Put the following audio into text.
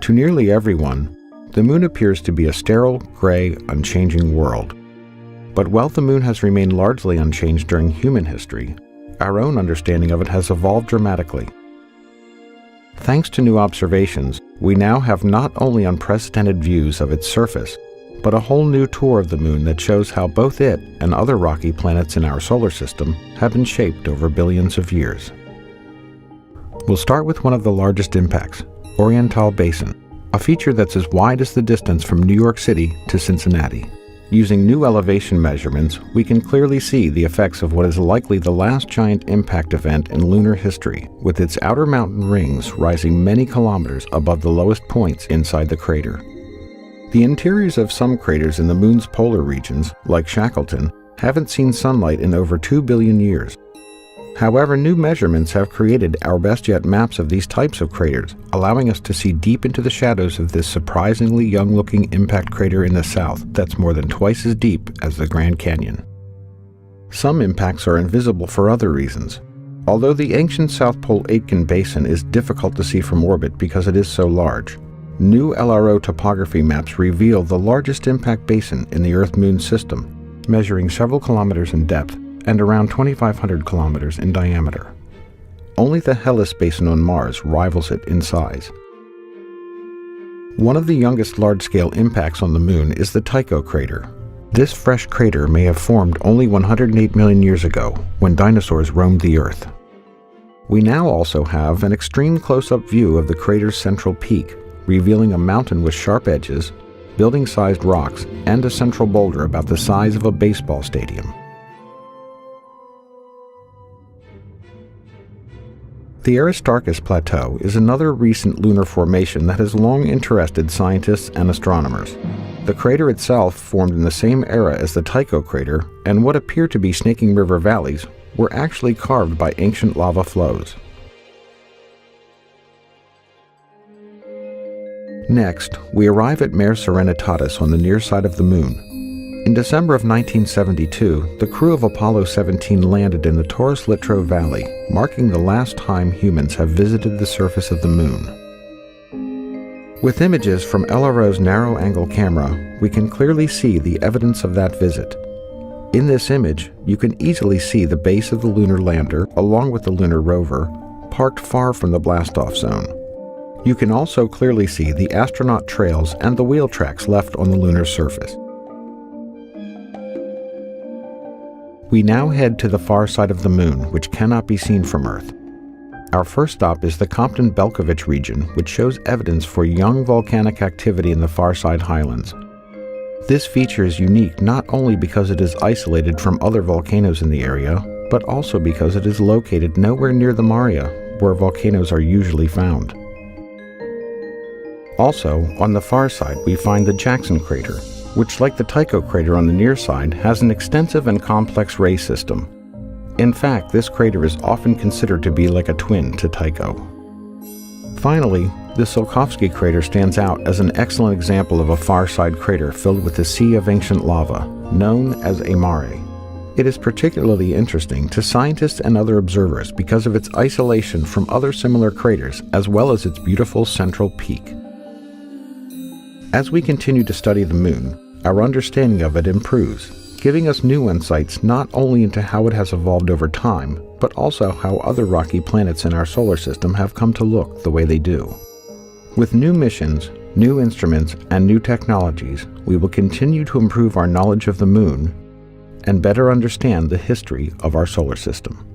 To nearly everyone, the Moon appears to be a sterile, gray, unchanging world. But while the Moon has remained largely unchanged during human history, our own understanding of it has evolved dramatically. Thanks to new observations, we now have not only unprecedented views of its surface, but a whole new tour of the Moon that shows how both it and other rocky planets in our solar system have been shaped over billions of years. We'll start with one of the largest impacts, Oriental Basin, a feature that's as wide as the distance from New York City to Cincinnati. Using new elevation measurements, we can clearly see the effects of what is likely the last giant impact event in lunar history, with its outer mountain rings rising many kilometers above the lowest points inside the crater. The interiors of some craters in the Moon's polar regions, like Shackleton, haven't seen sunlight in over 2 billion years. However, new measurements have created our best yet maps of these types of craters, allowing us to see deep into the shadows of this surprisingly young-looking impact crater in the south that's more than twice as deep as the Grand Canyon. Some impacts are invisible for other reasons. Although the ancient South Pole Aitken Basin is difficult to see from orbit because it is so large, new LRO topography maps reveal the largest impact basin in the Earth-Moon system, measuring several kilometers in depth and around 2,500 kilometers in diameter. Only the Hellas Basin on Mars rivals it in size. One of the youngest large-scale impacts on the Moon is the Tycho crater. This fresh crater may have formed only 108 million years ago, when dinosaurs roamed the Earth. We now also have an extreme close-up view of the crater's central peak, revealing a mountain with sharp edges, building-sized rocks, and a central boulder about the size of a baseball stadium. The Aristarchus Plateau is another recent lunar formation that has long interested scientists and astronomers. The crater itself formed in the same era as the Tycho crater, and what appear to be snaking river valleys were actually carved by ancient lava flows. Next, we arrive at Mare Serenitatis on the near side of the Moon. In December of 1972, the crew of Apollo 17 landed in the Taurus Littrow Valley, marking the last time humans have visited the surface of the Moon. With images from LRO's narrow-angle camera, we can clearly see the evidence of that visit. In this image, you can easily see the base of the lunar lander, along with the lunar rover, parked far from the blastoff zone. You can also clearly see the astronaut trails and the wheel tracks left on the lunar surface. We now head to the far side of the Moon, which cannot be seen from Earth. Our first stop is the Compton-Belkovich region, which shows evidence for young volcanic activity in the far side highlands. This feature is unique not only because it is isolated from other volcanoes in the area, but also because it is located nowhere near the Maria, where volcanoes are usually found. Also, on the far side, we find the Jackson crater, which, like the Tycho crater on the near side, has an extensive and complex ray system. In fact, this crater is often considered to be like a twin to Tycho. Finally, the Tsiolkovsky crater stands out as an excellent example of a far-side crater filled with a sea of ancient lava, known as a mare. It is particularly interesting to scientists and other observers because of its isolation from other similar craters, as well as its beautiful central peak. As we continue to study the Moon, our understanding of it improves, giving us new insights not only into how it has evolved over time, but also how other rocky planets in our solar system have come to look the way they do. With new missions, new instruments, and new technologies, we will continue to improve our knowledge of the Moon and better understand the history of our solar system.